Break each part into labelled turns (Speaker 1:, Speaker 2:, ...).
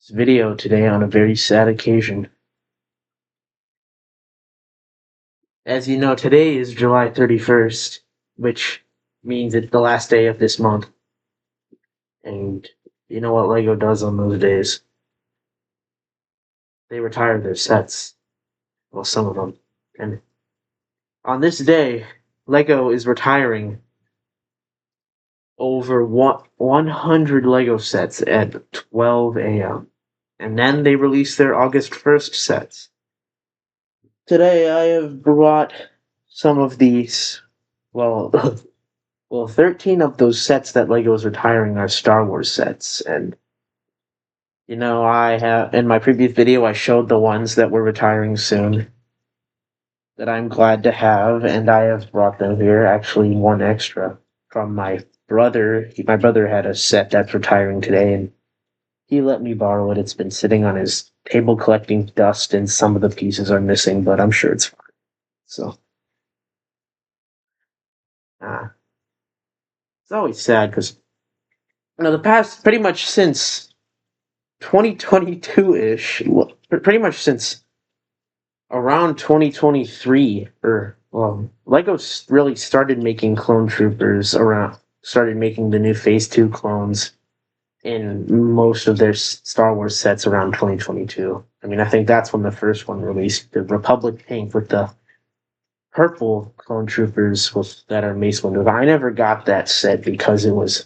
Speaker 1: This video today on a very sad occasion. As you know, today is July 31st, which means it's the last day of this month. And you know what LEGO does on those days? They retire their sets. Well, some of them. And on this day, LEGO is retiring over 100 LEGO sets at 12 a.m. And then they release their August 1st sets. Today I have brought some of these, well, well, 13 of those sets that LEGO is retiring are Star Wars sets, and I have in my previous video I showed the ones that were retiring soon that I'm glad to have, and I have brought them here. Actually, one extra from my brother. My brother had a set that's retiring today, and he let me borrow it. It's been sitting on his table collecting dust, and some of the pieces are missing, but I'm sure it's fine. So, uh, it's always sad because the past pretty much since 2022-ish, pretty much since around 2023, or well, Lego really started making clone troopers started making the new Phase 2 clones in most of their Star Wars sets around 2022. I mean, I think that's when the first one released, the Republic pink with the purple clone troopers that are Mace Windu. I never got that set because it was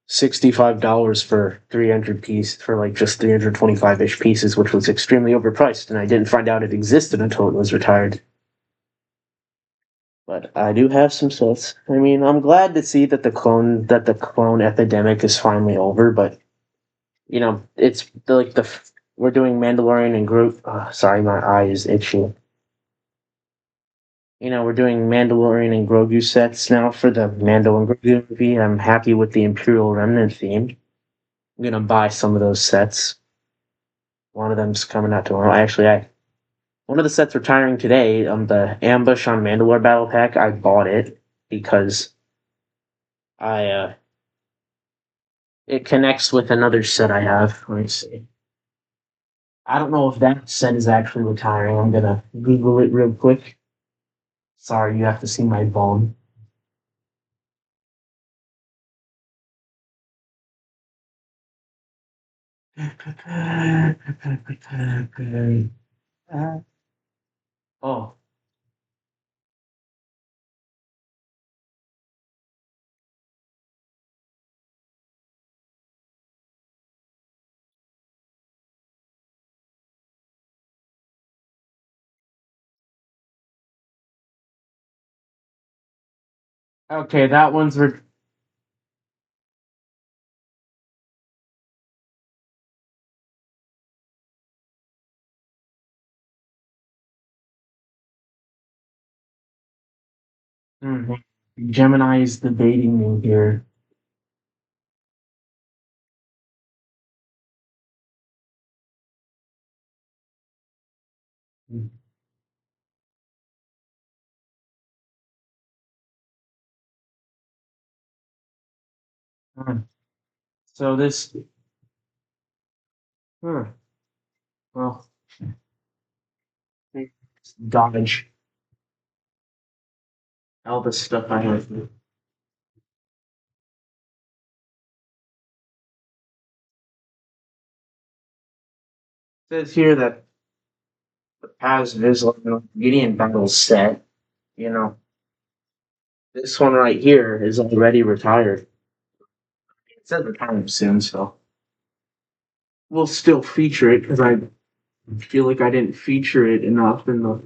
Speaker 1: $65 for 300 pieces, for like just 325-ish pieces, which was extremely overpriced, and I didn't find out it existed until it was retired. But I do have some sets. I mean, I'm glad to see that the clone epidemic is finally over, but it's like we're doing Mandalorian and Groot. Sorry, my eye is itchy. We're doing Mandalorian and Grogu sets now for the Mando and Grogu movie. I'm happy with the Imperial Remnant theme. I'm gonna buy some of those sets. One of them's coming out tomorrow. Actually, one of the sets retiring today. The Ambush on Mandalore Battle Pack. I bought it because I it connects with another set I have. Let me see. I don't know if that set is actually retiring. I'm gonna Google it real quick. Sorry, you have to see my bone. Oh, okay, that one's Gemini is debating me here. Hmm. So this, hmm, well, dodge all the stuff I have. It says here that the Paz Vizsla Gideon battle set, you know, this one right here is already retired. It says retiring soon, so we'll still feature it because I feel like I didn't feature it enough in the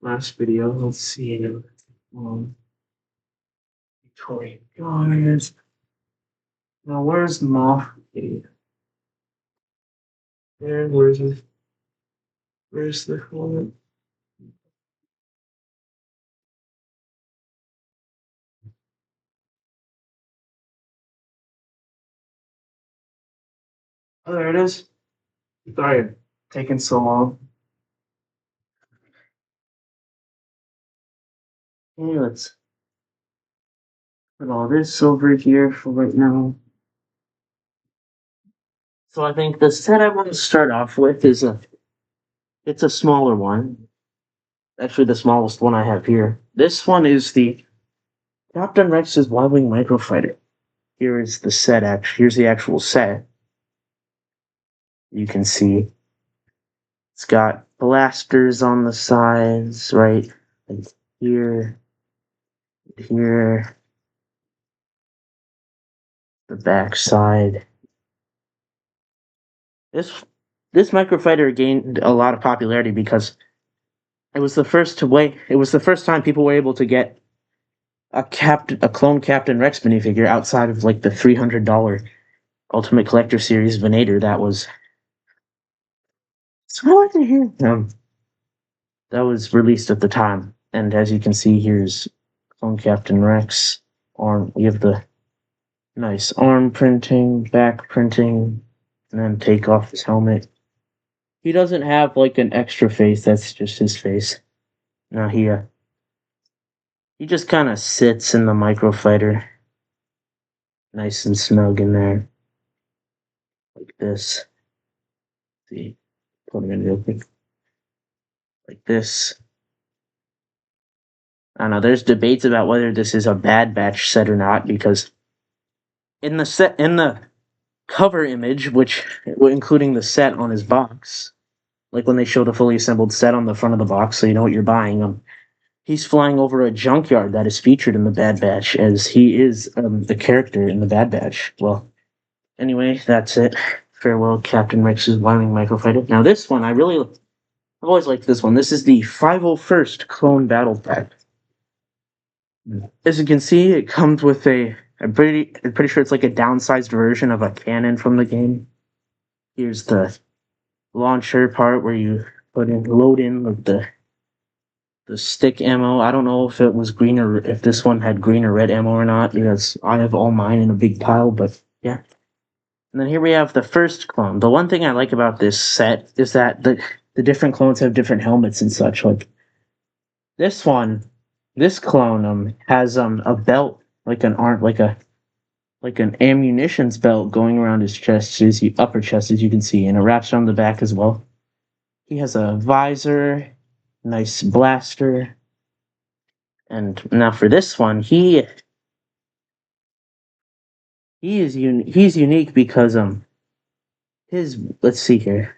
Speaker 1: last video. Let's see. Victoria Guys. Now, where's Moth? There, where's the one? Oh, there it is. Sorry, taking so long. Hey, let's put all this over here for right now. So I think the set I want to start off with is it's a smaller one. Actually, the smallest one I have here. This one is the Captain Rex's Y-wing microfighter. Here is the set. Here's the actual set. You can see it's got blasters on the sides, right? Like here, here, the back side. This this microfighter gained a lot of popularity because it was the first time people were able to get a clone Captain Rex minifigure outside of like the $300 Ultimate Collector Series Venator that was released at the time. And as you can see, here's clone Captain Rex. We have the nice arm printing, back printing, and then take off his helmet. He doesn't have like an extra face. That's just his face. Now he just kind of sits in the microfighter, nice and snug in there, like this. See, put him in real quick, like this. I don't know. There's debates about whether this is a Bad Batch set or not because in the cover image, which including the set on his box, like when they show the fully assembled set on the front of the box, so you know what you're buying. He's flying over a junkyard that is featured in the Bad Batch, as he is the character in the Bad Batch. Well, anyway, that's it. Farewell, Captain Rex's Y-wing microfighter. Now this one, I've always liked this one. This is the 501st Clone Battle Pack. As you can see, it comes with I'm pretty sure it's like a downsized version of a cannon from the game. Here's the launcher part where you load in like the stick ammo. I don't know if it was green or if this one had green or red ammo or not, because I have all mine in a big pile, but yeah. And then here we have the first clone. The one thing I like about this set is that the different clones have different helmets and such. Like this clone has a belt, like an ammunitions belt going around his chest, upper chest, as you can see, and it wraps around the back as well. He has a visor, nice blaster, and now for this one, he's unique because his let's see here,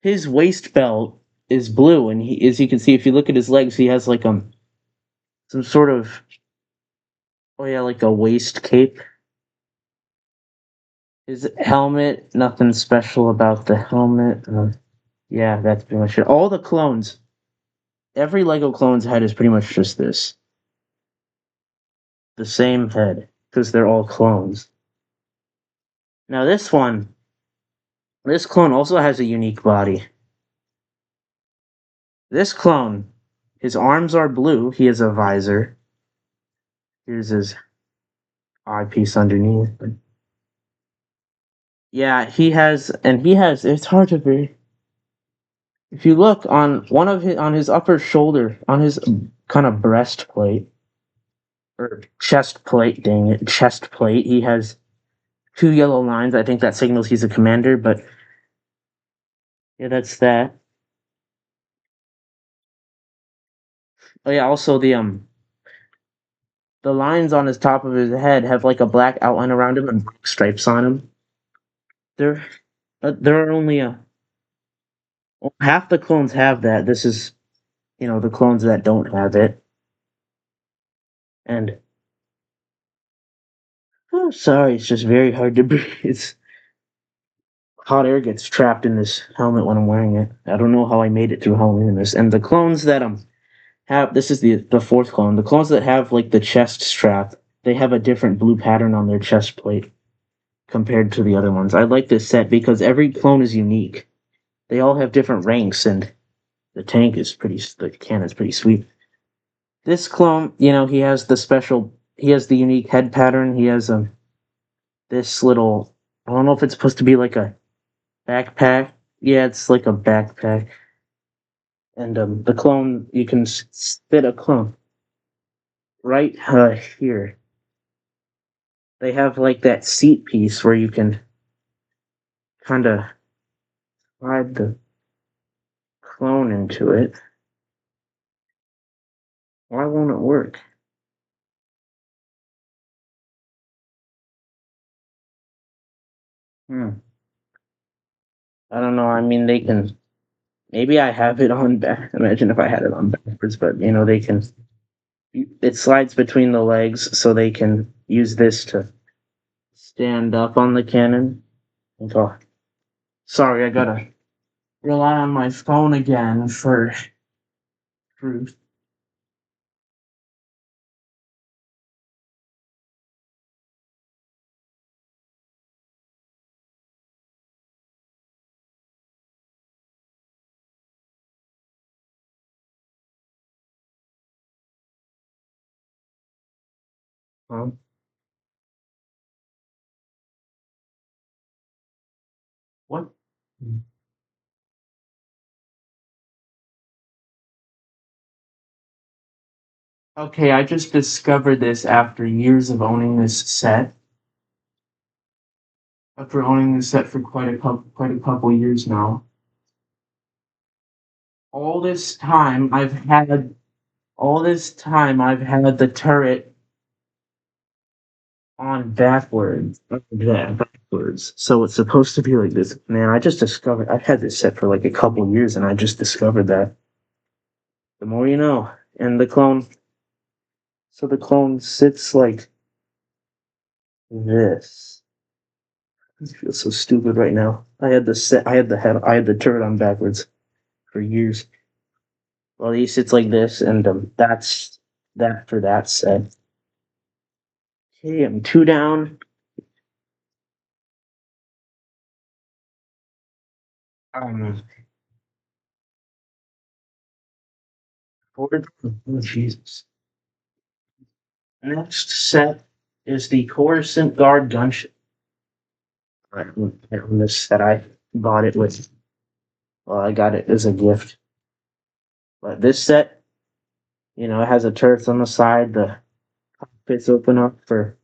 Speaker 1: his waist belt is blue, and as you can see, if you look at his legs, he has like some sort of, oh yeah, like a waist cape. His helmet, nothing special about the helmet. Yeah, that's pretty much it. All the clones, every Lego clone's head is pretty much just this. The same head, because they're all clones. Now this clone also has a unique body. This clone, his arms are blue, he has a visor. Here's his eyepiece underneath. Yeah, it's hard to read. If you look on on his upper shoulder, on his kind of breastplate, or chest plate, dang it, chest plate, he has two yellow lines. I think that signals he's a commander, but yeah, that's that. Oh yeah, also the lines on his top of his head have like a black outline around him and black stripes on him. There, there are only half the clones have that. This is, the clones that don't have it. And oh, sorry, it's just very hard to breathe. It's hot air gets trapped in this helmet when I'm wearing it. I don't know how I made it through Halloween in this. And the clones that have this is the fourth clone. The clones that have like the chest strap, they have a different blue pattern on their chest plate compared to the other ones. I like this set because every clone is unique. They all have different ranks, and the cannon's pretty sweet. This clone, he has the unique head pattern. He has this little, I don't know if it's supposed to be like a backpack. Yeah, it's like a backpack. And the clone, you can fit a clone right here. they have like that seat piece where you can kind of slide the clone into it. Why won't it work? Hmm. I don't know. I mean, they can. Maybe I have it on back. Imagine if I had it on backwards, but they can. It slides between the legs, so they can use this to stand up on the cannon. Oh, sorry, I gotta rely on my phone again for truth. Um, what? Okay, I just discovered this after years of owning this set. After owning this set for quite a couple years now. All this time the turret on backwards. Yeah, backwards. So it's supposed to be like this. Man, I just discovered I've had this set for like a couple years and I just discovered that. The more you know. And the clone sits like this. I feel so stupid right now. I had the turret on backwards for years. Well, he sits like this, and that's that for that set. Okay, I'm two down. Um, Forward. Oh, Jesus. Next set is the Coruscant Guard gunship. On this set, I bought it with. Well, I got it as a gift. But this set, it has a turret on the side. The cockpits open up for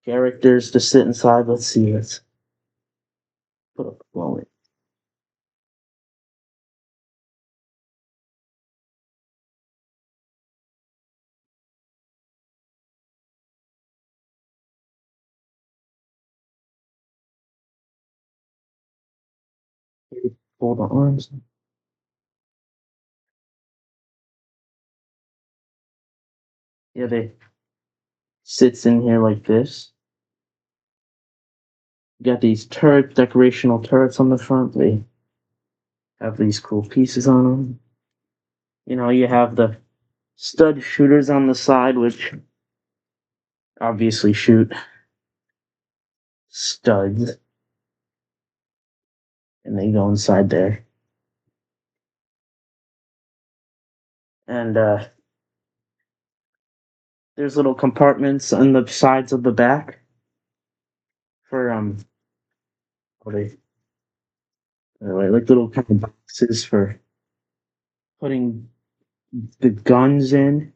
Speaker 1: characters to sit inside. Let's see. Let's put a blow it. Hold the arms. Yeah, they sits in here like this. You got these decorational turrets on the front. They have these cool pieces on them. You have the stud shooters on the side, which obviously shoot studs, and they go inside there. And there's little compartments on the sides of the back for what are they like little kind of boxes for putting the guns in.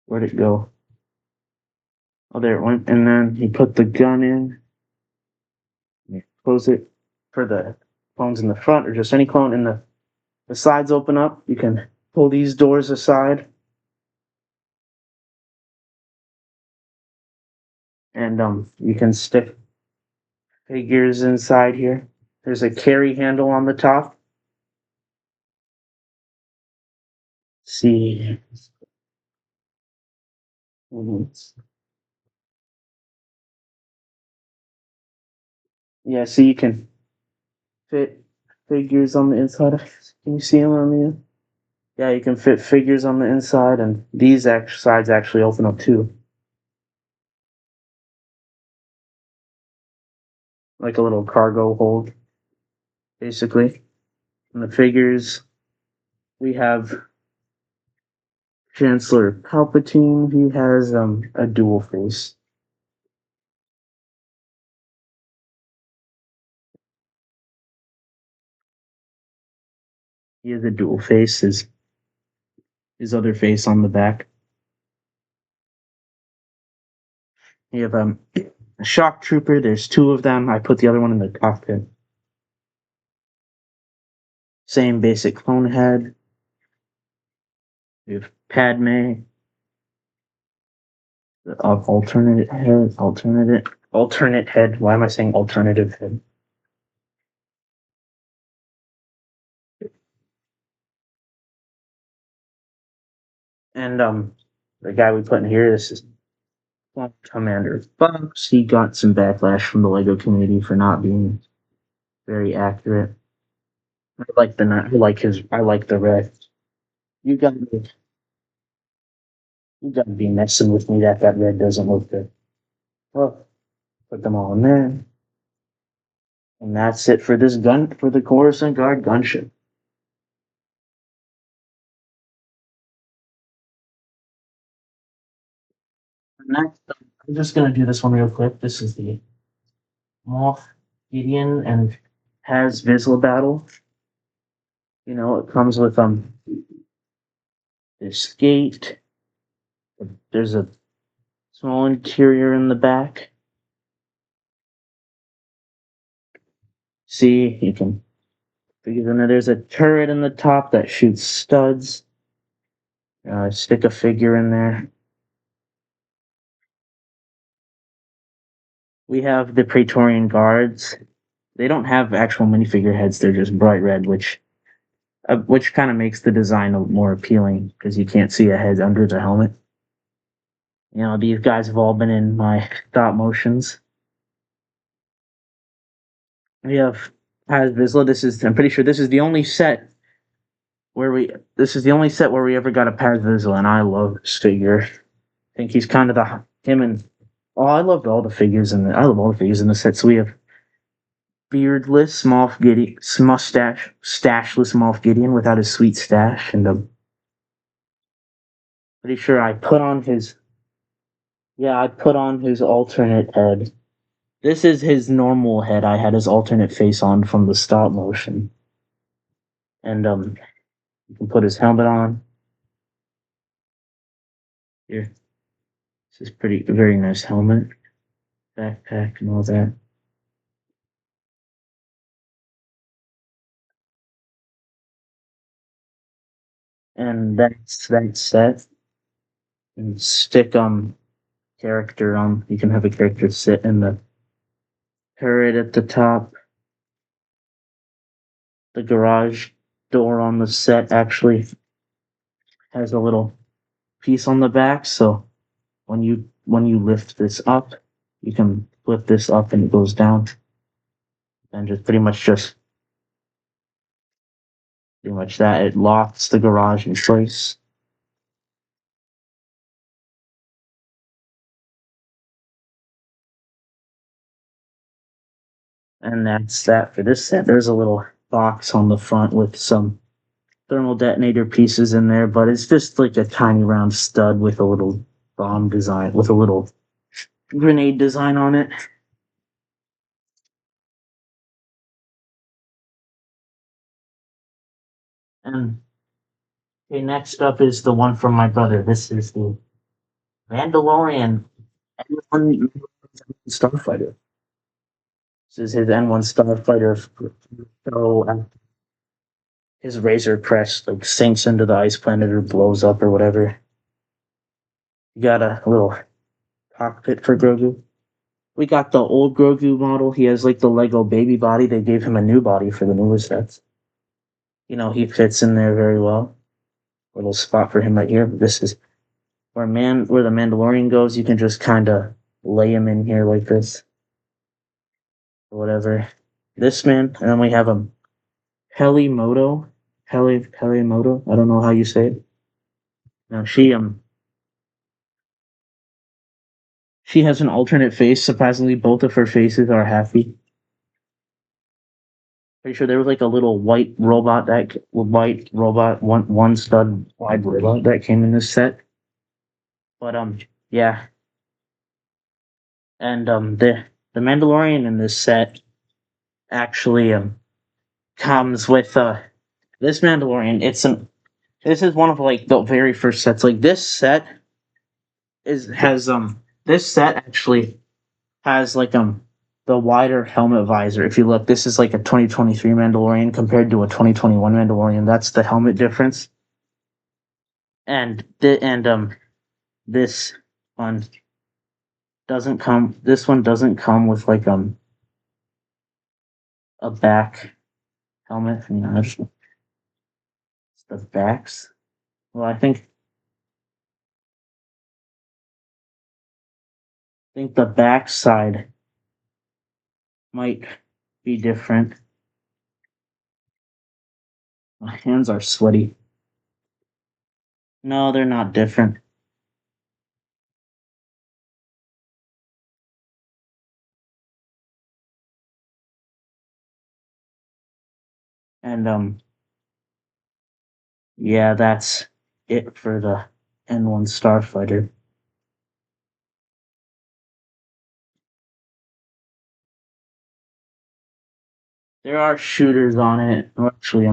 Speaker 1: Where'd it go? Oh, there it went. And then he put the gun in. Close it for the clones in the front, or just any clone in the sides open up. You can pull these doors aside, and you can stick figures inside here. There's a carry handle on the top. See, mhm. Yeah, so you can fit figures on the inside. Can you see them on the? Yeah, you can fit figures on the inside, and these sides actually open up too, like a little cargo hold, basically. And the figures, we have Chancellor Palpatine. He has a dual face. He has a dual face. his other face on the back. You have a shock trooper. There's two of them. I put the other one in the cockpit. Same basic clone head. We have Padme. Alternate head. Alternate head. Why am I saying alternative head? And the guy we put in here, this is Commander Fox. He got some backlash from the Lego community for not being very accurate. I like the red. You gotta be you gotta be messing with me that red doesn't look good. Well, put them all in there. And that's it for this gun for the Coruscant Guard gunship. Next, I'm just gonna do this one real quick. This is the Moff Gideon and has Vizsla battle. You know, it comes with this gate. There's a small interior in the back. See, you can figure in there. There's a turret in the top that shoots studs. Stick a figure in there. We have the Praetorian Guards. They don't have actual minifigure heads. They're just bright red, which kind of makes the design more appealing because you can't see a head under the helmet. You know, these guys have all been in my stop motions. We have Paz Vizsla. I'm pretty sure this is the only set where we ever got a Paz Vizsla, and I love this figure. I think he's kind of I love all the figures in the set. So we have beardless Moff Gideon, stashless Moff Gideon without his sweet stash, and I'm pretty sure I put on his alternate head. This is his normal head. I had his alternate face on from the stop motion. And you can put his helmet on. Here. This is very nice helmet. Backpack and all that. And that's that set. And stick character on. You can have a character sit in the turret at the top. The garage door on the set actually has a little piece on the back, so when you lift this up, you can flip this up and it goes down, and pretty much that. It locks the garage in place. And that's that for this set. There's a little box on the front with some thermal detonator pieces in there, but it's just like a tiny round stud with a little bomb design, with a little grenade design on it. And okay, next up is the one from my brother. This is the Mandalorian N1 Starfighter. This is his N1 Starfighter. So his Razor Crest like sinks into the ice planet or blows up or whatever. You got a little cockpit for Grogu. We got the old Grogu model. He has like the Lego baby body. They gave him a new body for the newer sets. You know, he fits in there very well. A little spot for him right here. This is where the Mandalorian goes. You can just kind of lay him in here like this. Or whatever. This man, and then we have a Pelimoto. Pelimoto. I don't know how you say it. Now she has an alternate face. Surprisingly, both of her faces are happy. Pretty sure there was like a little white robot, one stud wide robot that came in this set. But yeah. And the Mandalorian in this set actually comes with this Mandalorian. This is one of like the very first sets. Like this set has this set actually has like the wider helmet visor. If you look, this is like a 2023 Mandalorian compared to a 2021 Mandalorian. That's the helmet difference. And this one doesn't come. This one doesn't come with like a back helmet. You know, it's the backs. Well, I think the back side might be different. My hands are sweaty. No, they're not different. And yeah, that's it for the N1 Starfighter. There are shooters on it. Actually,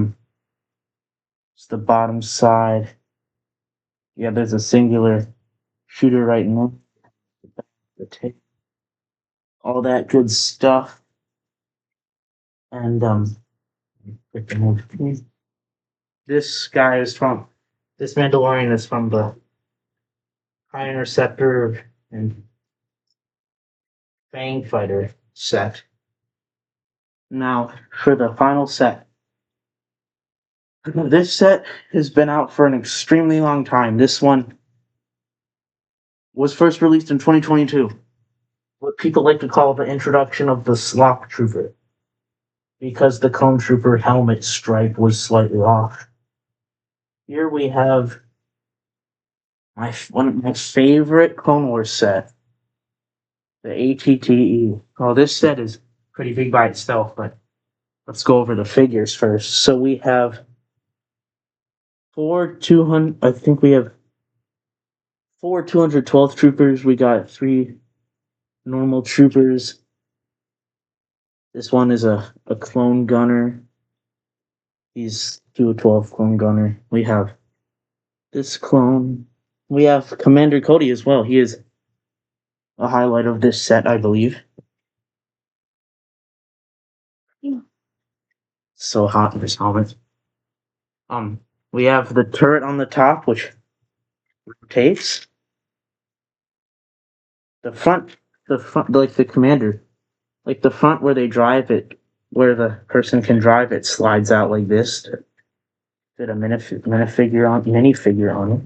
Speaker 1: it's the bottom side. Yeah, there's a singular shooter right now. The tape, all that good stuff. And this guy is from this Mandalorian is from the High Interceptor and Fang Fighter set. Now for the final set. This set has been out for an extremely long time. This one was first released in 2022. What people like to call the introduction of the Slop Trooper, because the Clone Trooper helmet stripe was slightly off. Here we have one of my favorite Clone Wars set, the ATTE. Oh, this set is pretty big by itself, but let's go over the figures first. So we have 200. I think we have 212 troopers. We got 3 normal troopers. This one is a clone gunner. He's 212 clone gunner. We have this clone. We have Commander Cody as well. He is a highlight of this set, I believe. So hot in this helmet. We have the turret on the top, which rotates. The front, like the commander, like the front where they drive it, where the person can drive it, slides out like this to fit a minifigure on it.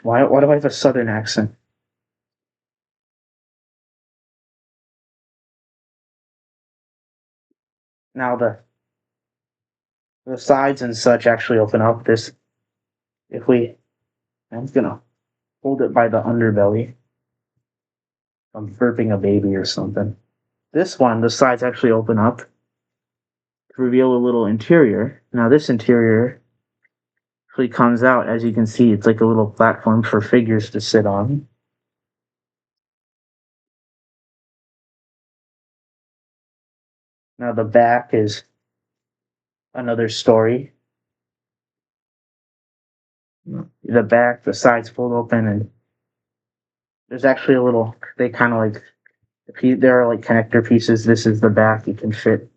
Speaker 1: Why do I have a southern accent? Now the sides and such actually open up. If we, I'm gonna hold it by the underbelly. I'm burping a baby or something. This one, the sides actually open up to reveal a little interior. Now this interior actually comes out, as you can see, it's like a little platform for figures to sit on. Now the back is another story. The back, the sides fold open, and there's actually a little, they kind of like, there are like connector pieces. This is the back. You can fit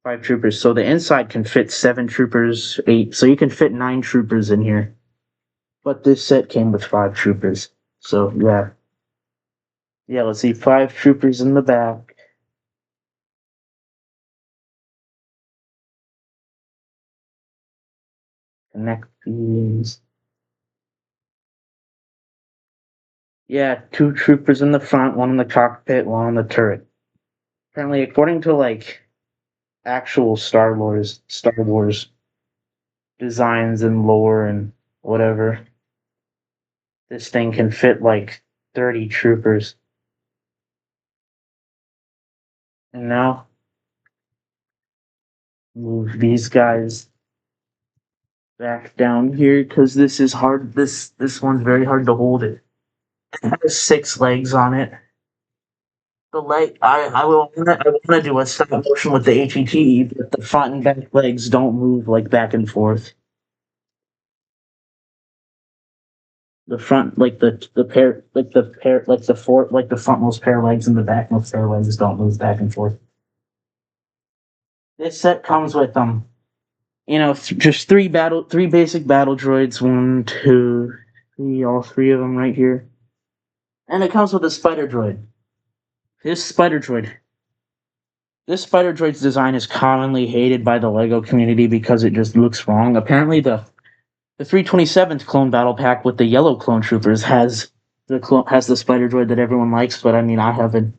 Speaker 1: 5 troopers. So the inside can fit 7 troopers, 8. So you can fit 9 troopers in here. But this set came with 5 troopers. So yeah. Yeah, let's see. 5 troopers in the back. Connect these. Yeah, 2 troopers in the front, 1 in the cockpit, 1 on the turret. Apparently, according to like actual Star Wars designs and lore and whatever, this thing can fit like 30 troopers. And now move these guys back down here because this is hard. This one's very hard to hold. It has 6 legs on it. The leg I wanna do a stop motion with the HET, but the front and back legs don't move like back and forth.
Speaker 2: The front, like the pair, like the pair, like the four, like the frontmost pair of legs and the backmost pair of legs don't move back and forth. This set comes with just three basic battle droids. One, two, three, all three of them right here, and it comes with a spider droid. This spider droid, this spider droid's design is commonly hated by the LEGO community because it just looks wrong. Apparently, the 327th clone battle pack with the yellow clone troopers has the spider droid that everyone likes, but I mean, I have an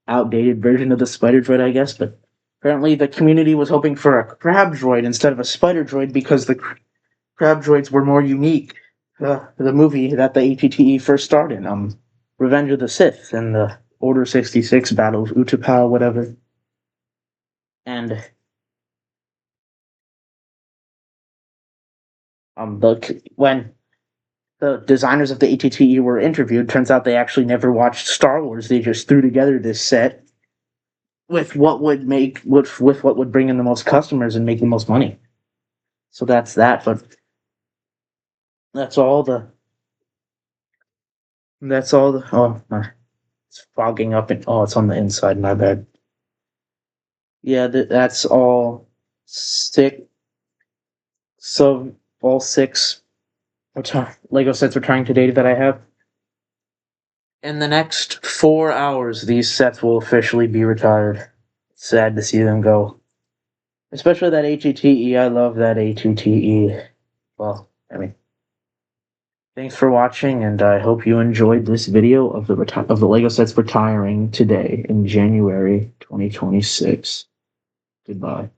Speaker 2: outdated version of the spider droid, I guess. But apparently, the community was hoping for a crab droid instead of a spider droid because the crab droids were more unique. The movie that the ATTE first starred in, Revenge of the Sith and the Order 66 Battle of Utapau, whatever. And when the designers of the ATTE were interviewed, turns out they actually never watched Star Wars. They just threw together this set with what would what would bring in the most customers and make the most money. So that's that. But that's all the it's fogging up and it's on the inside. My bad. Yeah, that's all six. So all six Lego sets retiring today that I have. In the next 4 hours, these sets will officially be retired. Sad to see them go. Especially that ATTE. I love that ATTE. Well, I mean, thanks for watching, and I hope you enjoyed this video of the Lego sets retiring today in January 2026. Goodbye.